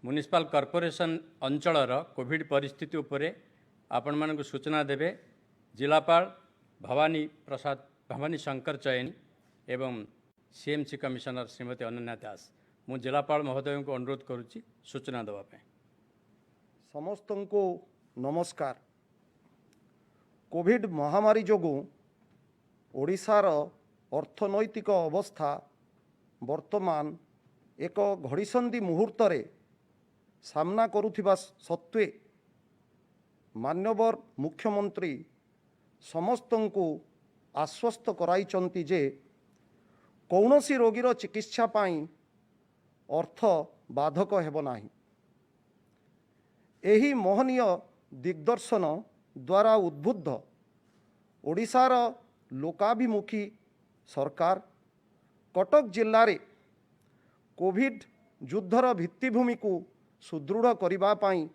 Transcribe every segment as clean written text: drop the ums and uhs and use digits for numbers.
Municipal corporation अंचलर Covid परिस्थिति उपरे आपण मानक सूचना देवे जिलापाल भवानी शंकर चयनी एवं सीएमसी कमिशनर श्रीमती अनन्या दास मु जिलापाल महोदय को अनुरोध करुच्ची सूचना देवाई। समस्त को नमस्कार। कोविड महामारी जोगु ओडिशार अर्थनैतिक अवस्था वर्तमान एक घड़ीसंधि मुहूर्त रे सामना करुथिबा सत्वे माननीय मुख्यमंत्री समस्त को आश्वस्त कराइचंती जे कौनसी रोगीर चिकित्सा पाई अर्थ बाधक हेब नाही। एही मोहनीय दिग्दर्शन द्वारा उद्बुद्ध ओडिशार लोकाभिमुखी सरकार कटक जिल्ला रे कोविड युद्धर भित्तिभूमि को सुदृढ़ करिबा पाई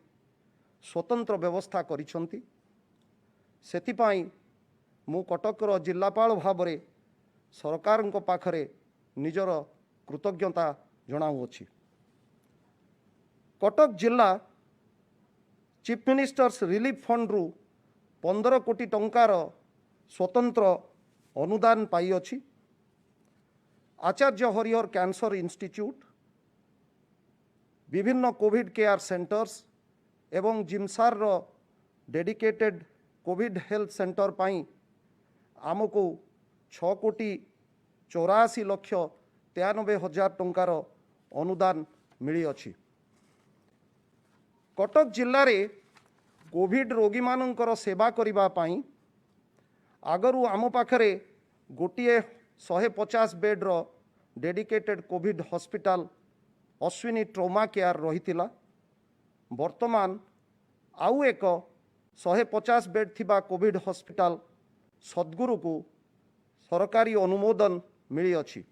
स्वतंत्र व्यवस्था करिसंती। सेतिपाई मु कटकर जिल्लापाल भावरे सरकार को पाखरे निजर कृतज्ञता जनाऊँगी। कटक जिला चीफ मिनिस्टर्स रिलीफ फंड रु 15 कोटी टंकार स्वतंत्र अनुदान पाई अछि। आचार्य हरिहर कैंसर इंस्टीट्यूट विभिन्न कोविड केयर सेंटर्स एवं जिम्सार डेडिकेटेड कोविड हेल्थ सेंटर पाई आमको 6 कोटी 84 लक्ष 93 हजार टंकार अनुदान मिली अछि। कटक जिल्ला रे कोविड रोगी मानकर सेवा करिबा पाई आगरू आम पाखरे गोटे 150 बेड रो dedicated COVID hospital Ashwini trauma care रहितिला। वर्तमान आउ एक 150 बेड थिबा कोविड हॉस्पिटल सद्गुरु को सरकारी अनुमोदन मिली अछि।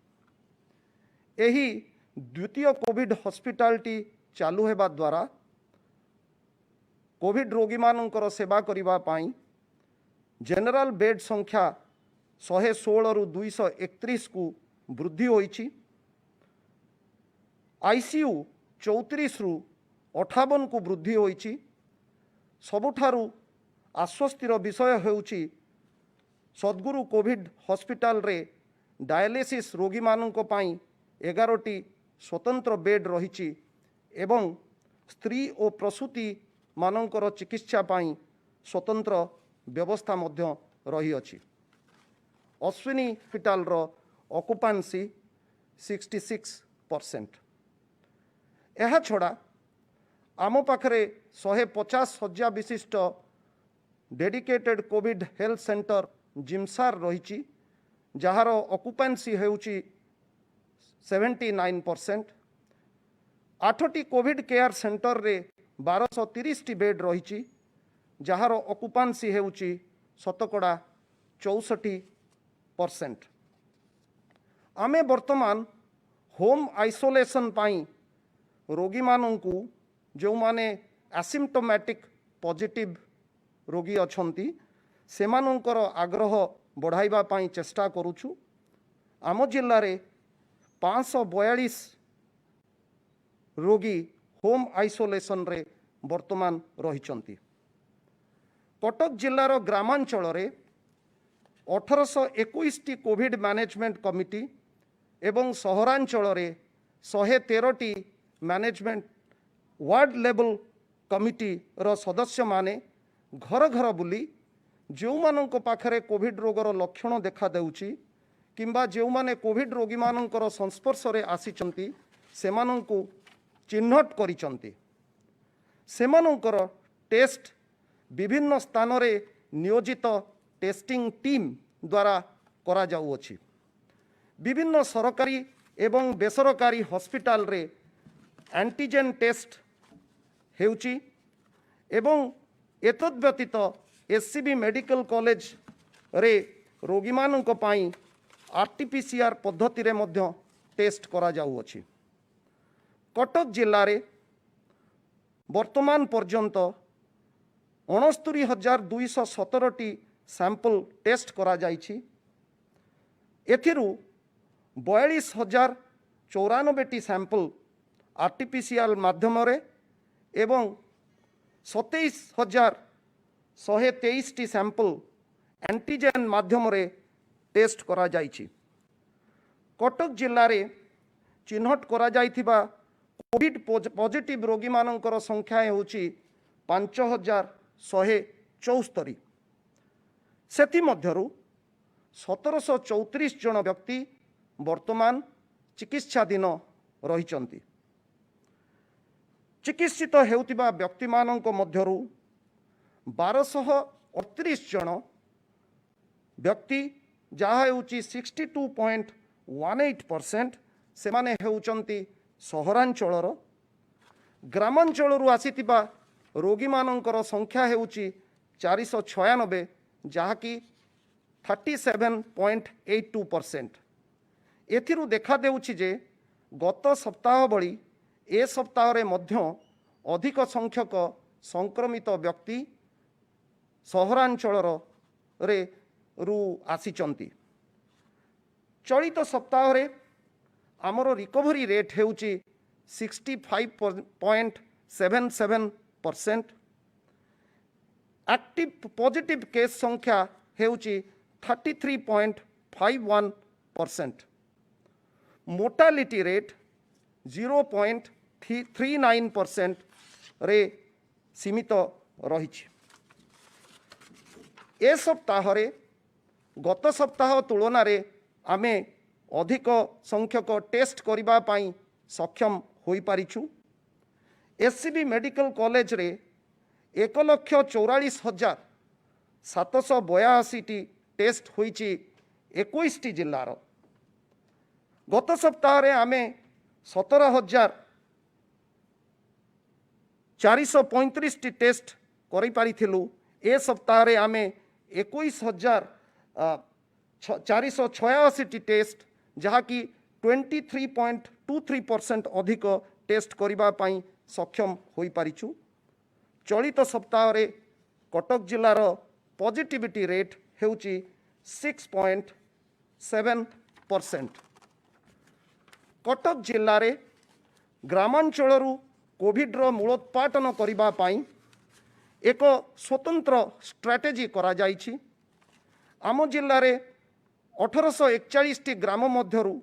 एही द्वितीय कोविड हॉस्पिटलटी चालू हेबा द्वारा कोविड रोगी मानकर सेवा करिबा पाई जनरल बेड संख्या 116 रु 231 को वृद्धि होईछि। आईसीयू 34 रु 58 को वृद्धि होईछि। सबुठारु आश्वस्तिर विषय हेउछि सद्गुरु कोविड हॉस्पिटल रे डायलिसिस रोगी मानक पाई 11टी स्वतंत्र बेड रहिछि एवं स्त्री और प्रसूति मानकर चिकित्सा पाई स्वतंत्र व्यवस्था मध्य रही अछि। अश्विनी हॉस्पिटल रो ऑक्युपेंसी 66%। यह छड़ा आम पाखरे 150 शଯ୍ୟା विशिष्ट डेडिकेटेड कोविड हेल्थ सेंटर जिम्सार रही जार ऑक्युपेंसी हेउची 79%। 8टी कोविड केयर सेंटर रे 1230 बेड रही जार ऑक्युपेंसी हेउची 64%। आमे वर्तमान होम आइसोलेशन पाई रोगी मानंकु जो माने एसिम्प्टोमेटिक पॉजिटिव रोगी अछंती सेमानंकर आग्रह बढ़ाइबा पाई चेष्टा करूछु। आम जिल्ला रे 542 रोगी होम आइसोलेशन रे वर्तमान रहिचंती। कटक जिल्लार ग्रामांचल रे 1821 टी कोविड मैनेजमेंट कमिटी एवं सहरांचल रे 113 टी मैनेजमेंट वार्ड लेवल कमिटी रो सदस्य माने घर घर बुली जो मानक पाखरे कोविड रोगर लक्षण देखा देउची किंबा जो माने कोविड रोगी मानकर संस्पर्श रे आसीचंती सेमानंकु चिन्हट करिचंती। सेमानंकर टेस्ट विभिन्न स्थान रे नियोजित टेस्टिंग टीम द्वारा करा जाउअछि। विभिन्न सरकारी एवं बेसरकारी हॉस्पिटल रे एंटीजेन टेस्ट हेउची एवं एतद् व्यतीत एससीबी मेडिकल कॉलेज रे रोगी मानक पाई आरटीपीसीआर पद्धति रे मध्य टेस्ट करा जाउअछि। कटक जिल्ला रे वर्तमान पर्यंत 69,217 सैंपल टेस्ट करा जाइछि। एथिरु 42,094 सैंपल आरटीपीसीआर माध्यम एवं 27,123 सैंपल एंटीजेन माध्यम टेस्ट करा जाइछि। कटक जिले में चिन्हट करा जाइथिबा कोविड पॉजिटिव रोगी मानकर संख्या होची 5,174। सेथि मध्यरु 1,734 जन व्यक्ति वर्तमान चिकित्साधीन रहिचंती। चिकित्सित हेउतिबा व्यक्ति मानक मध्यरु 1,238 जन व्यक्ति जहाँ होची 62.18% से माने हेउचंती सहरांचलर। ग्रामांचलरू आसीतिबा रोगी मानकर संख्या हेउची 496 जहाँकि 37.82%। एथिरु देखा देउछि जे गत सप्ताह बळी ए सप्ताह रे मध्य अधिक संख्यक संक्रमित व्यक्ति सहरांचलर रे रु आसीचंती। चलित सप्ताह रे आमर रिकवरी रेट हेउची 65.77%। एक्टिव पॉजिटिव केस संख्या हेउची 33.51%। मोर्टालिटी रेट 0.39% रे सीमित रही। ए सप्ताह रे गत सप्ताह तुलन रे आमे अधिक संख्यक टेस्ट करबा पाई सक्षम होई पारिछु। एससीबी मेडिकल कॉलेज रे 1,44,782 टेस्ट होईची 21 जिल्लार। गत सप्ताह रे आमे 17,435 टेस्ट करि पारिथिलु। ए सप्ताह रे आमे 21,486 टेस्ट जहाँकि 23.23% अधिक टेस्ट करबा पाई सक्षम होई पारिछु। चलित सप्ताह रे कटक जिलार पॉजिटिविटी रेट हेउची 6.7%। कटक जिले में ग्रामांचलरू कोविड मूलोत्पाटन करबा पाई एक स्वतंत्र स्ट्रैटेजी करा जाइछि। आम जिले में 1841 ग्राम मध्यरु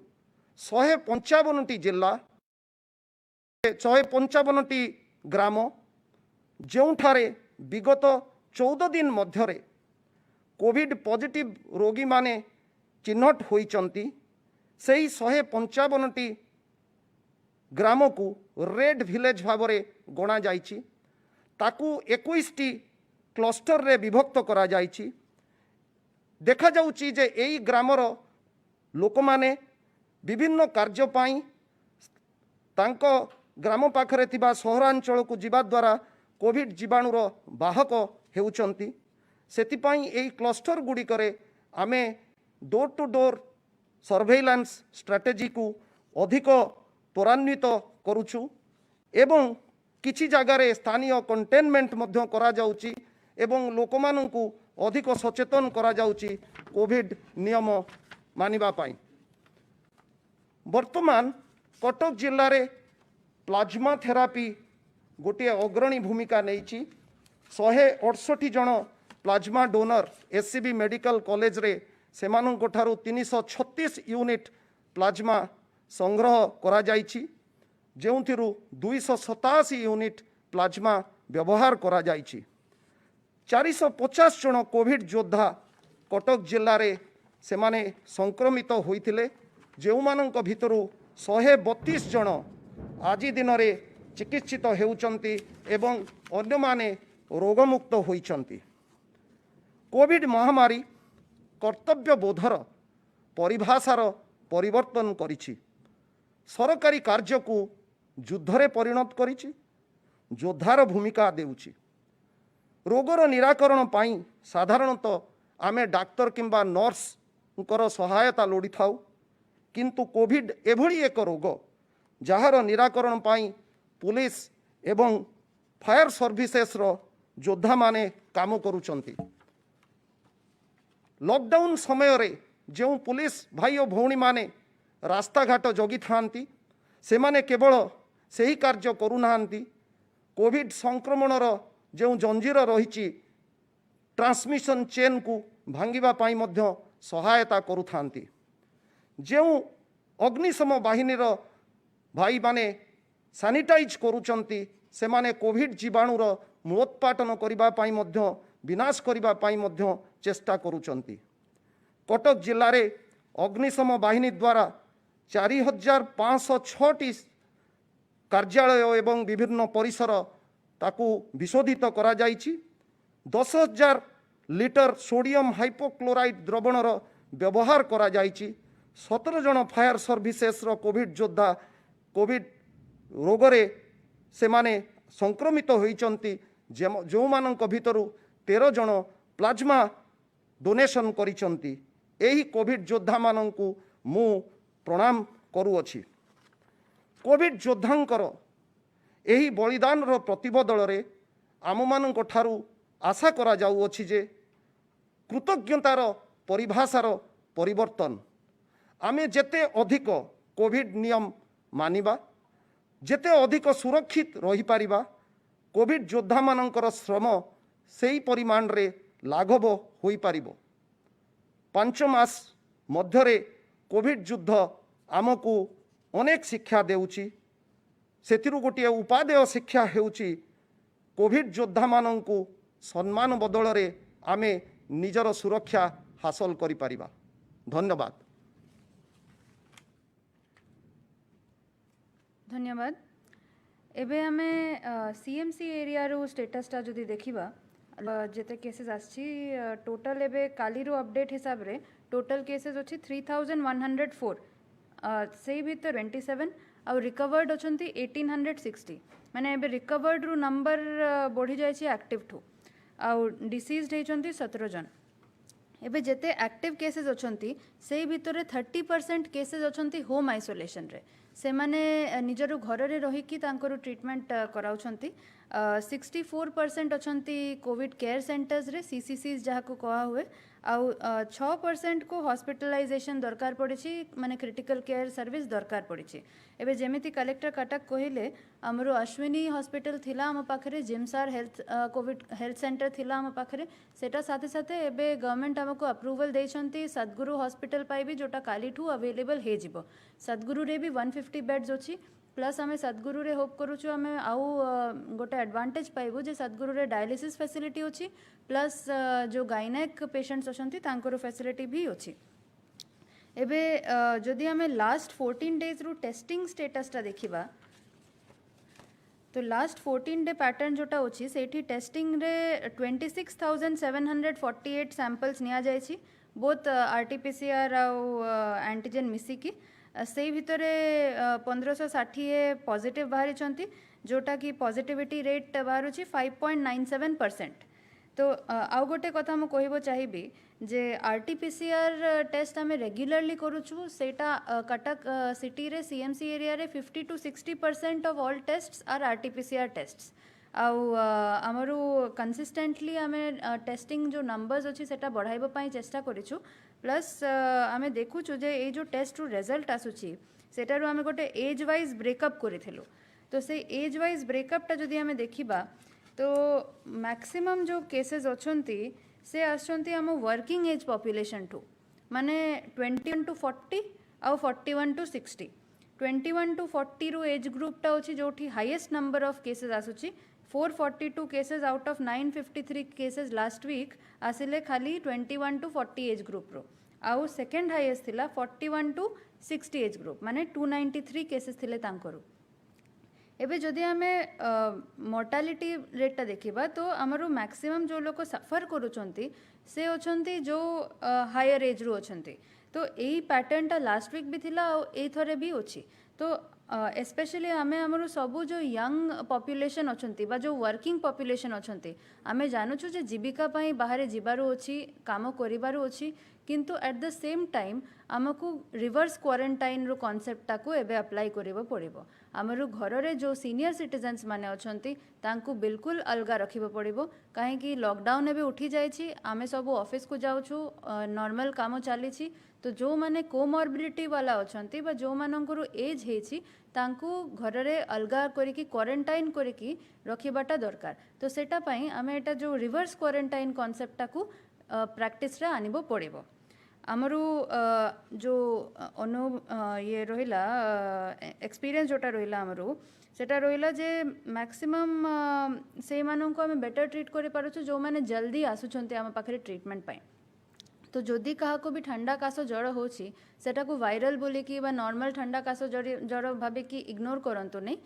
155 जिला 155 ग्राम जोठारे विगत 14 दिन मध्यरे कोविड पॉजिटिव रोगी माने चिन्हट होइचंती। सेही 155 ग्राम को रेड विलेज भाव में गणा जाइछि। ताकू 21 क्लस्टर रे विभक्त करा जाइछि। देखा जाउछि जे एई ग्रामर लोक माने विभिन्न कार्य पाई तांको ग्राम पाखरे थिबा सहरांचल को जिबा द्वारा कोविड जीवाणुर बाहक हेउचंती। सेतिपाई एई क्लस्टर गुड़िकरे आमे door to door surveillance strategy को अधिक त्वरान्वित करुछु एवं किछि जगार स्थानीय कंटेनमेंट मध्य करा जाउछि एवं लोकमानंकु अधिक सचेतन करा जाउछि कोविड नियम मानिबा पाई। वर्तमान कटक जिले में प्लाज्मा थेरापी गोटे अग्रणी भूमिका नहीं। 168 जन plasma donor SCB medical college रे सेमानंको ठारू 336 यूनिट प्लाज्मा संग्रह करा जाइछि, जेउथिरु 287 यूनिट प्लाज्मा व्यवहार करा जाइछि। 450 जन कोविड योद्धा कटक जिले में सेमाने संक्रमित होइथिले, जेउमानंक भितरु 132 जन आज दिन में चिकित्सित हेउचंती एवं अन्य माने रोगमुक्त होइचंती। कोविड महामारी कर्तव्य बोधर परिभाषार परिवर्तन करिछि। सरकारी कार्य को युद्धरे परिणत करिछि, योद्धार भूमिका देउछि। रोगर निराकरण पाई साधारणतः आमे डाक्तर किंबा नर्स सहायता लोड़ी थाउ, किंतु कोविड एभली एक रोग जार निराकरण पाई पुलिस एवं फायर सर्विसेस रो योद्धा माने काम करुचंती। लॉकडाउन समय रे जो पुलिस भाई और भौणी माने रास्ता घाट जगी थांती, से माने केवल ସେହି କାର୍ଯ୍ୟ କରୁନାହାନ୍ତି। କୋଭିଡ଼ ସଂକ୍ରମଣର ଯେଉଁ ଜଞ୍ଜିର ରହିଛି ଟ୍ରାନ୍ସମିଶନ୍ ଚେନ୍କୁ ଭାଙ୍ଗିବା ପାଇଁ ମଧ୍ୟ ସହାୟତା କରୁଥାନ୍ତି। ଯେଉଁ ଅଗ୍ନିଶମ ବାହିନୀର ଭାଇମାନେ ସାନିଟାଇଜ୍ କରୁଛନ୍ତି ସେମାନେ କୋଭିଡ଼ ଜୀବାଣୁର ମୂଳୋତ୍ପାଟନ କରିବା ପାଇଁ ମଧ୍ୟ ବିନାଶ କରିବା ପାଇଁ ମଧ୍ୟ ଚେଷ୍ଟା କରୁଛନ୍ତି। କଟକ ଜିଲ୍ଲାରେ ଅଗ୍ନିଶମ ବାହିନୀ ଦ୍ୱାରା 4506ଟି କାର୍ଯ୍ୟାଳୟ ଏବଂ ବିଭିନ୍ନ ପରିସର ତାକୁ ବିଶୋଧିତ କରାଯାଇଛି। 10,000 ଲିଟର ସୋଡ଼ିୟମ୍ ହାଇପୋକ୍ଲୋରାଇଡ୍ ଦ୍ରବଣର ବ୍ୟବହାର କରାଯାଇଛି। 17 ଜଣ ଫାୟାର ସର୍ଭିସେସର କୋଭିଡ଼ ଯୋଦ୍ଧା କୋଭିଡ଼ ରୋଗରେ ସେମାନେ ସଂକ୍ରମିତ ହୋଇଛନ୍ତି। ଯେଉଁମାନଙ୍କ ଭିତରୁ 13 ଜଣ ପ୍ଲାଜମା ଡୋନେସନ୍ କରିଛନ୍ତି। ଏହି କୋଭିଡ଼ ଯୋଦ୍ଧାମାନଙ୍କୁ ମୁଁ ପ୍ରଣାମ କରୁଅଛି। କୋଭିଡ଼ ଯୋଦ୍ଧାଙ୍କର ଏହି ବଳିଦାନର ପ୍ରତିବଦଳରେ ଆମମାନଙ୍କ ଠାରୁ ଆଶା କରାଯାଉଅଛି ଯେ କୃତଜ୍ଞତାର ପରିଭାଷାର ପରିବର୍ତ୍ତନ। ଆମେ ଯେତେ ଅଧିକ କୋଭିଡ଼ ନିୟମ ମାନିବା, ଯେତେ ଅଧିକ ସୁରକ୍ଷିତ ରହିପାରିବା, କୋଭିଡ଼ ଯୋଦ୍ଧାମାନଙ୍କର ଶ୍ରମ ସେହି ପରିମାଣରେ ଲାଘବ ହୋଇପାରିବ। 5 ମାସ ମଧ୍ୟରେ କୋଭିଡ଼ ଯୁଦ୍ଧ ଆମକୁ ଅନେକ ଶିକ୍ଷା ଦେଉଛି। ସେଥିରୁ ଗୋଟିଏ ଉପାଦେୟ ଶିକ୍ଷା ହେଉଛି କୋଭିଡ଼ ଯୋଦ୍ଧାମାନଙ୍କୁ ସମ୍ମାନ ବଦଳରେ ଆମେ ନିଜର ସୁରକ୍ଷା ହାସଲ କରିପାରିବା। ଧନ୍ୟବାଦ। धन्यवाद। एबे आमे सीएमसी एरिया रो स्टेटसटा जदि देखिबा जेते केसेस आछि टोटल एबे काली रो अपडेट हिसाब रे टोटल केसेस अछि 3104 से भीतर 27 और रिकवर्ड अछंती 1860 माने एबे रिकवर्ड रो नंबर बढ़ी जाय छी एक्टिव ठू और डिसीज्ड हेचंती 17 जन। एबे जेते एक्टिव केसेस अछंती से भीतर 30% केसेस अछंती होम आइसोलेशन रे से माने निजर घर रे रही कि तांकर ट्रीटमेंट कराउछंती। 64% अछंती कोविड केयर सेंटर्स रे सीसीसीज जहाँ को कहा हुए आउ 6% को हॉस्पिटलाइजेशन दरकार पड़ी माने क्रिटिकल केयर सर्विस दरकार पड़ी। एबे जेमिति कलेक्टर कटक कहले आमर अश्विनी हॉस्पिटल थिला आम पाखरे जिमसार हेल्थ कोविड हेल्थ सेंटर थिला आम पाखरे सेटा साथे साथे एबे गवर्नमेंट हमको अप्रूवल देछंती सद्गुरु हॉस्पिटल पाई भी जोटा कालीठू अवेलेबल हे जिवो। सद्गुरु रे भी 150 बेड्स अछि प्लस आम सद्गुरु रे होप करूछु आम आउ गोटे एडवांटेज पाइबू जे सद्गुरु रे डायलिसिस फैसिलिटी अछि प्लस जो गाइनेक पेशेंट्स अछंती तांकर फैसिलिटी भी अछि। एबे जदि आम लास्ट 14 डेज रु टेस्टिंग स्टेटसटा देखिबा तो लास्ट 14 डे पैटर्न जोटा अछि सेठी टेस्टिंग रे 26,748 सैंपल्स निया जायछि बोथ आरटीपीसीआर आउ एंटीजन मिसिकी से भितर 1560 पॉजिटिव बाहरी चंती जोटा कि पॉजिटिविटी रेट बाहर 5.97%। तो आउ गोटे कथा मु कहबो चाहिबी जे आरटीपीसीआर टेस्ट आमे रेगुलरली करूछु सेटा कटक सिटी रे सीएमसी एरिया रे 50 to 60% of all tests are RTPCR tests आउ आमरु कंसिस्टेंटली आमे टेस्टिंग जो नंबर्स अछि सेटा बढ़ाइबो पई चेष्टा करिछु प्लस आमे देखुछु जे ए जो टेस्ट रु रिजल्ट आसुछि सेटारु आमे गोटे एज वाइज ब्रेकअप करिथिलु। तो से एज वाइज ब्रेकअपटा जदि आमे देखिबा तो मैक्सिमम जो केसेस अछंती से आछंती आम वर्किंग एज पॉपुलेशन टू माने 21 to 40 आउ 41 to 60। 21 to 40 रु एज ग्रुपटा अछि जोठी हाईएस्ट नंबर ऑफ केसेस आसुछि 442 cases out of 953 cases last week आसिले खाली 21 to 40 एज ग्रुप रो आउ सेकेंड हाईएस्ट थिला 41 to 60 एज ग्रुप माने 293 केसेस थिले तांकरू। एबे जदि आमे मोर्टालिटी रेटटा देखिबा तो आमरो मैक्सिमम जो लोक सफर करूचंती से अछंती जो हायर एज रु अछंती। तो एई पैटर्नटा लास्ट वीक भी थिला और ए थरे भी अछि। तो स्पेशली आमे हमरो सबु जो यंग पॉपुलेशन अछंती बा जो वर्किंग पॉपुलेशन अछंती आमे जानुछु जे जीविका पई बाहरे जिबारो अछि काम करिबारो अछि किंतु एट द सेम टाइम आमको रिवर्स क्वारंटाइन रो कांसेप्ट टाको एबे अप्लाई करिबो पड़िबो। आमर घर जो सीनियर सिटीजन्स माने अछंती तांकु बिल्कुल अलगा रखिबो पड़िबो काहेकि लॉकडाउन एबे उठी जाइछि आमे सब ऑफिस को जाउछु नॉर्मल काम चलीछि तो जो माने कोमॉर्बिडिटी वाला अछंती बा जो मानकर एज हेछि तांकु घर रे अलगा करिकी क्वारंटाइन करिकी रखिबाटा दरकार तो सेटा पई आमे एटा जो रिवर्स क्वारंटाइन कांसेप्ट को प्रैक्टिस रे आनिबो पड़िबो आमर जो अनु ये रहिला एक्सपीरियंस जोटा रहिला आमर सेटा रहिला जे मैक्सिमम से मानन को आमे बेटर ट्रीट करि पारुछु जो माने जल्दी आसुछंती आम पाखरे ट्रीटमेंट पई तो जदि क्या भी ठंडा काश जड़ होची सेटा को वायरल बोलिकी बा नॉर्मल ठंडा काश जड़ भावे कि इग्नोर करंतु नहीं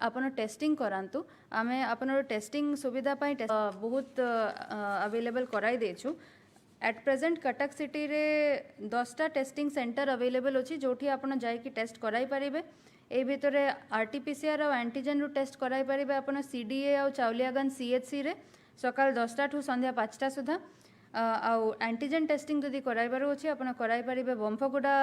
आपन टेस्टिंग करांतु आमे आपन टेस्टिंग सुविधा पाई बहुत अवेलेबल कराई देछु एट प्रेजेंट कटक सिटी रे 10टा टेस्टिंग सेंटर अवेलेबल अछि जोठी आपन जाय कि टेस्ट कराई परिबे ए भितरे आरटीपीसीआर और एंटीजन रू टेस्ट कराई परिबे आपन सीडीए और चाउलियागंज सीएचसी रे सकाल 10टा ठू संध्या 5टा सुधा आउ एंटीजन टेस्टिंग जदि कराइबार अछि आपन कराई परिबे बम्फगुड़ा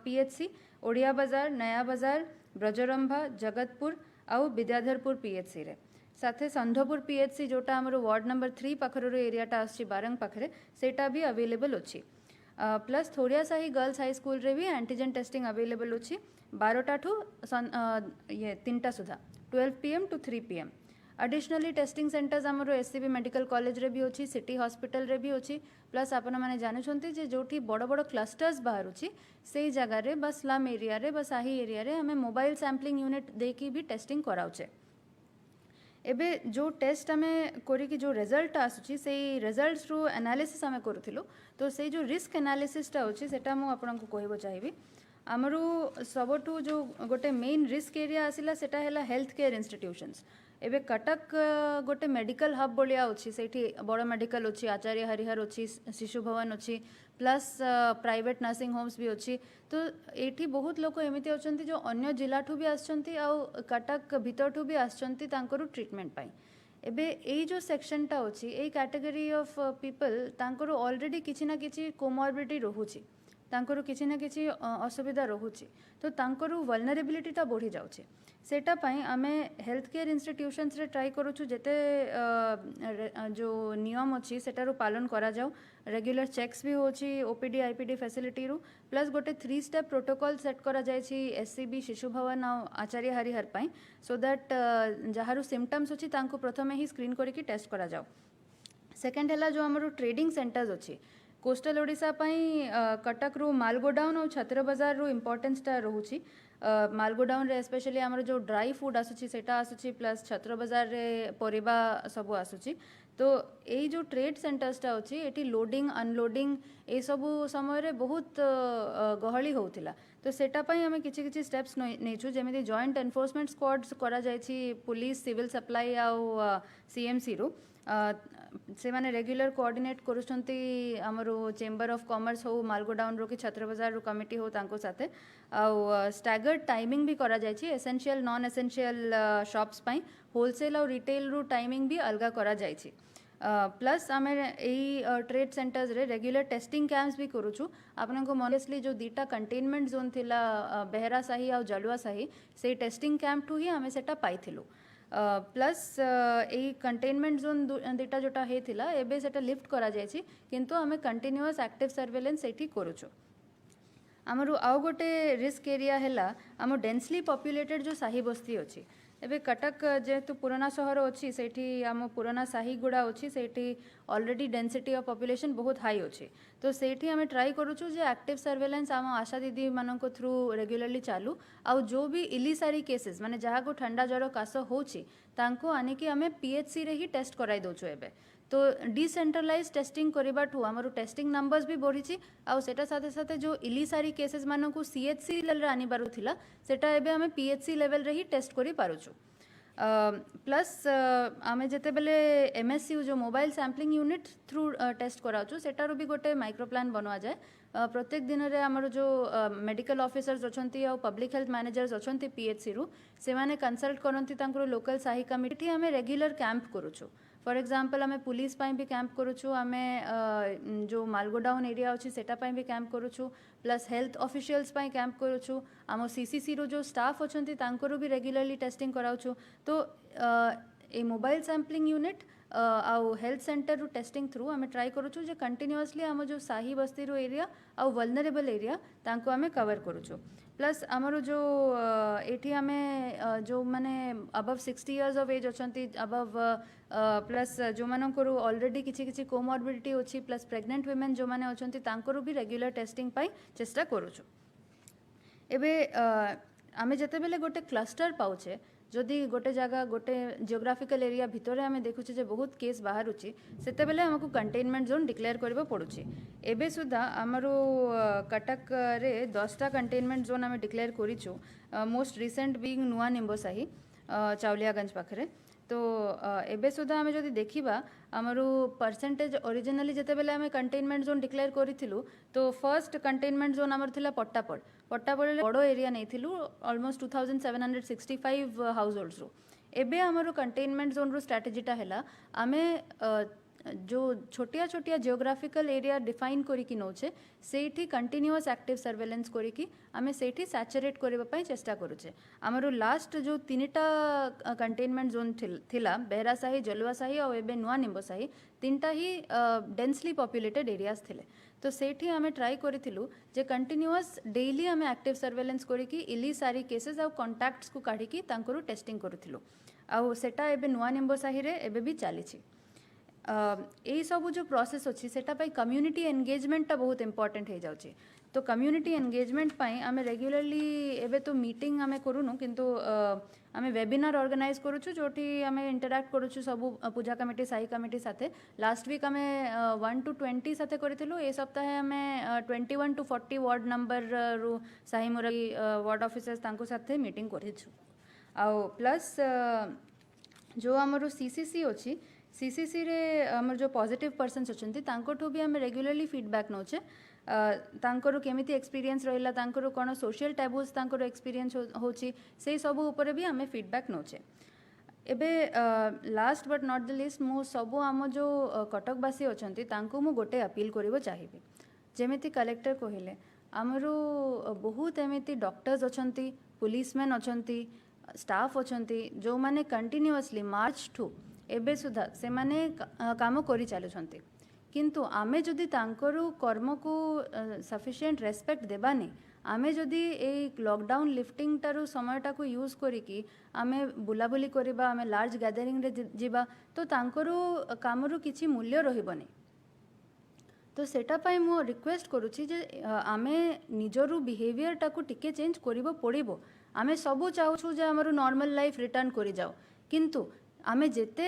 पीएचसी ओडिया बाजार नया बाजार ब्रजरंभा जगतपुर आउ विद्याधरपुर पीएचसी रे साथे संधपुर पीएचसी जोटा हमर वार्ड नंबर 3 पाखर एरियाटा आछि बारंग पाखरे सेटा भी अवेलेबल अछि प्लस थोड़िया साही गर्ल्स हाई स्कूल रे भी एंटीजन टेस्टिंग अवेलेबल अछि 12टा ठू ये 3टा सुधा 12 PM to 3 PM additionally testing centres आमर एससीबी मेडिकल कॉलेज रे भी अच्छी सिटी हॉस्पिटल रे भी अच्छी प्लस आपण मैंने जानते जे जोठी बड़ बड़ क्लस्टर्स बाहर से जगह रे बस स्लम एरिया रे बस साही एरिया रे हमें मोबाइल सैम्पलिंग यूनिट देकी भी टेस्टिंग कराउचे एबे जो टेस्ट आमे करिकी जो रिजल्ट आसुची से रिजल्ट्स रू एनालिसिस आमे करूथिलो तो से जो रिस्क एनालिसिस टा होची सेटा मु आपनको कहबो चाहिबी आमरू सबठू जो गोटे मेन रिस्क एरिया आसिला सेटा हैला हेल्थ केयर इंस्टीट्यूशंस एबे कटक गोटे मेडिकल हब बोलिया अच्छी सेठी बड़ मेडिकल अच्छी आचार्य हरिहर अच्छी शिशु भवन अच्छी प्लस प्राइवेट नर्सिंग होम्स भी अच्छी तो एठी बहुत लोक एमिति अछंती जो अन्य जिला ठू भी आछंती आ कटक भीतर ठू भी आछंती तांकरू ट्रीटमेंट पाई एबे एई जो सेक्शन टा अच्छी एई कैटेगरी ऑफ पीपल तांकरू ऑलरेडी किछि ना किछि कोमॉर्बिडिटी रहुची तांकरू किछि ना किछि असुविधा रहुची तो तांकरू वल्नरेबिलिटी टा बढ़ी जाउची सेटा पाई आमे हेल्थ केयर इंस्टीट्यूशंस रे ट्राई करूछु जेते जो नियम अच्छी सेटारू पालन करा जाऊ रेगुलर चेक्स भी होची ओपीडी आईपीडी फैसिलिटी रू प्लस गोटे 3 स्टेप प्रोटोकॉल सेट करा जायछि एससीबी शिशु भवन आ आचार्य हरिहर पाई सो दैट जहारू सिम्पटम्स अच्छी तांको प्रथमे ही स्क्रीन करके टेस्ट करा जाऊ सेकेंड हैला जो हमरो ट्रेडिंग सेंटर्स अच्छी कोस्टल ओडिशा पाई कटक रू मालगोडाउन और छत्र बाजार रू इम्पोर्टेंस टा रहुची मालगोडाउन रे स्पेशली हमर जो ड्राई फूड आसुची सेटा आसुची प्लस छत्र बाजार रे परिबा सब आसुची तो यही जो ट्रेड सेंटर्स टा अछि एटी लोडिंग अनलोडिंग ए सब समय रे बहुत गहली होउथिला तो सेटा पई हमें किछि किछि स्टेप्स नेछु जेमिति जॉइंट एनफोर्समेंट स्क्वाड्स करा जायछि पुलिस सिविल सप्लाई आ सीएमसी रू से माने रेगुलर कोऑर्डिनेट करूछंती हमरो चेंबर ऑफ कॉमर्स हो मालगोडाउन रो कि छत्र बाजार रो कमिटी हो तांको साथे आ स्टैगर्ड टाइमिंग भी करा जायछि एसेंशियल नॉन एसेंशियल शॉप्स पई होलसेल और रिटेल रो टाइमिंग भी अलगा करा जायछि प्लस आमे एई ट्रेड सेंटर्स रे रेगुलर टेस्टिंग कैंप्स भी करूछु आपनको मोनेस्टली जो दीटा कंटेनमेंट जोन थिला बेहरा साही और जलुआ साही से टेस्टिंग कैंप टू ही हमें सेटा पाइथिलु प्लस यही कंटेनमेंट जोन दुटा जोटा हेथिला एबे सेटा लिफ्ट करा जायछि किंतु हमें कंटिन्यूअस एक्टिव सर्वेलेंस एठी करूछु आमरु आउ गोटे रिस्क एरिया हैला आम डेंसली पॉपुलेटेड जो साही बस्ती अच्छी एबे कटक जेहेतु पुराना सहर अच्छी सेठी आम पुराना साही गुड़ा अच्छी सेठी ऑलरेडी डेंसिटी ऑफ पॉपुलेशन बहुत हाई अच्छी तो सेठी आम ट्राई करूछु जे एक्टिव सर्वेलेंस आम आशा दीदी मानक थ्रू रेगुलरली चालू आउ जो भी इलिसारी केसेस माने जहाँ को ठंडा जर काश होची तांको आनिकी आम पीएचसी रे ही टेस्ट कराई दउछु एबे तो डिसेंट्रलाइज टेस्टिंग करबा ठू आमर टेस्टिंग नंबर्स भी बढ़ी आउ सेटा साथे साथे जो इलिसारी केसेस मानक सीएचसी लेवल रे आनी बारु थिला सेटा एबे आमे पीएचसी लेवल रे ही टेस्ट करि पारुछु प्लस आमे जेते बेले एमएसयू जो mobile sampling unit through test कराउछु सेटारो भी गोटे माइक्रो प्लान बनवा जाए प्रत्येक दिन रे आमर जो मेडिकल ऑफिसर्स अछंती और पब्लिक हेल्थ मैनेजर्स अछंती पीएचसी रु से माने कंसल्ट करंती तांकर लोकल साही कमिटी आमे रेगुलर कैंप करूछु फॉर एग्जांपल आम पुलिस पाई भी कैंप करूछु, आम जो मालगोडाउन एरिया अच्छी सेटा पाई भी कैंप करूछु, प्लस हेल्थ ऑफिशियल्स पाई कैंप करूछु, आम सीसीसी रो जो स्टाफ अच्छी तांकरो भी रेगुलरली टेस्टिंग कराउछु। तो ए मोबाइल सैम्पलिंग यूनिट आउ हेल्थ सेंटर रू टेस्टिंग थ्रू आम ट्राई करूछु जे कंटिन्यूअसली आम जो साही बस्ती रो एरिया आउ वल्नरेबल एरिया तांको आम कवर करूछु। प्लस आमर जो एठी आमे जो माने अबव 60 इयर्स ऑफ एज अच्छी अबव प्लस जो मानकर ऑलरेडी किछि किछि कोमॉर्बिडिटी अच्छी प्लस प्रेग्नेंट वुमेन जो माने अच्छी तांकर भी रेगुलर टेस्टिंग पाई चेष्टा करूछु। एबे आमे जते बेले गोटे क्लस्टर पाउछे, जदि गोटे जगह गोटे जियोग्राफिकल एरिया भितर आमे देखुचे जे बहुत केस बाहरुची, सेते बेले हमकु कंटेनमेंट जोन डिक्लेयर करबा पड़ुची। एबे सुधा आमरो कटक रे 10टा कंटेनमेंट जोन आमे डिक्लेयर करिछु, मोस्ट रिसेंट बीइंग नुआ निंबोसाही चावलियागंज पाखरे। तो एबे सुधा आमे जदि देखिबा आमरो परसेंटेज ओरिजिनली जते बेले आमे कंटेनमेंट जोन डिक्लेयर करिथिलु, तो फर्स्ट कंटेनमेंट जोन आमर थिला पट्टापड़ बड़ो एरिया नहीं थिलु, ऑलमोस्ट 2765 हाउस होल्ड्स रो। एबे आमरो कंटेनमेंट जोन रो स्ट्रेटजीटा हैला आमे जो छोटिया छोटिया जियोग्राफिकल एरिया डिफाइन करिकी नौचे सेठी कंटिन्यूअस एक्टिव सर्वेलेंस करिकी आमे सेठी सैचुरेट करबा पई चेष्टा करूचे। आमरो लास्ट जो 3टा कंटेनमेंट जोन थिला बेहरासाही, जलुआसाही और एबे नुआ निंबोसाही, 3टा ही डेंसली पॉपुलेटेड एरियाज थिले। तो सेठी आमे ट्राई करिथिलु जे कंटिन्यूअस डेली आमे एक्टिव सर्वेलेंस करिकी इली सारी केसेस आ कॉन्टैक्ट्स को काढिकी तांकरो टेस्टिंग करुथिलु। आ सेटा एबे नुआ निंबोसाही रे एबे भी चलीछि। यही सब जो प्रोसेस अच्छी सेटा पाई कम्युनिटी एंगेजमेंट बहुत इंपॉर्टेंट हो जाउची। तो कम्युनिटी एंगेजमेंट पाई आमे रेगुलरली एबे तो मीटिंग आमे करूनु, किंतु आमे वेबिनार ऑर्गेनाइज करूछु जोटी आमे इंटरैक्ट करूछु सब पूजा कमिटी साही कमिटी साथे। लास्ट वीक आमे 1 to 20 साथे करिथिलु, ए सप्ताह आमे 21 to 40 वार्ड नंबर रु साही मुरली वार्ड ऑफिसर्स तांको साथे मीटिंग करिछु। आ प्लस जो आमरो सीसीसी अछि, सीसीसी रे हमर जो पॉजिटिव पर्सन्स अच्छी तांकोठू भी आम रेगुलरली फीडबैक नौचे, तांकर केमिति एक्सपीरियंस रहिला, तांकर कोन सोशल टैबूज तांकर एक्सपीरियंस होची, से सब ऊपर भी आम फीडबैक नौचे। एबे last but not the list मु सबो आम जो कटकवासी अच्छी तांको मु गोटे अपील करिवो चाहिबी। जेमिति कलेक्टर कहिले आमरो बहुत एमिति डॉक्टर्स अच्छी, पुलिसमैन अच्छी, स्टाफ अच्छी जो माने कंटिन्यूअसली मार्च ठू एबे सुधा से माने काम करी चलुछंती, किंतु आमे जदि तांकरू कर्म को सफिशिएंट रेस्पेक्ट देबानी, आमे जदि ए लॉकडाउन लिफ्टिंग टारू समयटा को यूज करिकी आमे बुलाबुली करिबा, आमे लार्ज गैदरिंग रे जिबा, तो तांकरू कामरू किछि मूल्य रहिबनी। तो सेटा पाई मु रिक्वेस्ट करूछि जे आमे निजरू बिहेवियर टाको टिके चेंज करिबो पड़िबो। आमे सबु चाहूछु जे हमरो नॉर्मल लाइफ रिटर्न करि जाओ, किंतु आमे जेते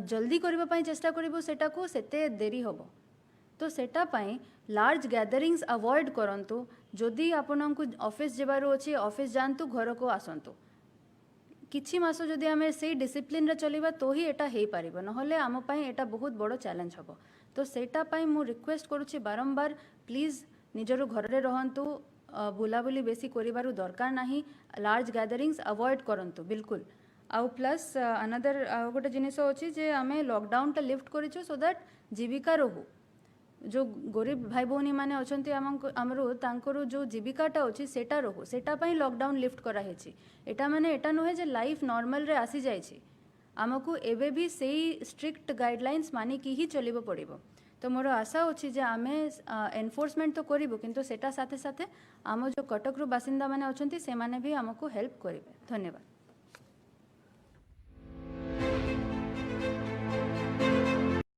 जल्दी करबा पाई चेष्टा करिबो सेटा को सेते देरी होबो। तो सेटा पाई लार्ज गैदरिंग्स अवॉइड करंतु। जदि आपनकु ऑफिस जेबारो अछि ऑफिस जानतु, घर को आसंतु। किछि मास जदि आमे सेई डिसिप्लिन रे चलिबा तो ही एटा हेई पारिबो, नहले आम पाई एटा बहुत बड़ो चैलेंज हबो। तो सेटा पाई मु रिक्वेस्ट करूछि बारंबार, प्लीज निजरो घर रे रहंतु, बुलाबुली बेसी करिबारु दरकार नाही, लार्ज गैदरिंग्स अवॉइड करंतु बिल्कुल। आउ प्लस अनदर गोटे जिनिस अच्छी जे आमे लॉकडाउन टा लिफ्ट करिछु सो दैट जीविका रहू। जो गरीब भाई भौनी माने अछंती हमरो तांकर जो जीविकाटा अच्छी सेटा रहू, सेटा पाई लॉकडाउन लिफ्ट करा हेछि। एटा माने एटा नुहे जे लाइफ नॉर्मल रे आसी जाइछि, आमको एबे भी सेई स्ट्रिक्ट गाइडलाइंस मानी की ही चलिबो पड़िबो। तो मोर आशा अच्छी जे आमे एनफोर्समेंट तो करिबो, किंतु सेटा साथे साथे आम जो कटक रो बासिंदा माने अछंती से माने भी हमको हेल्प करिवे। धन्यवाद।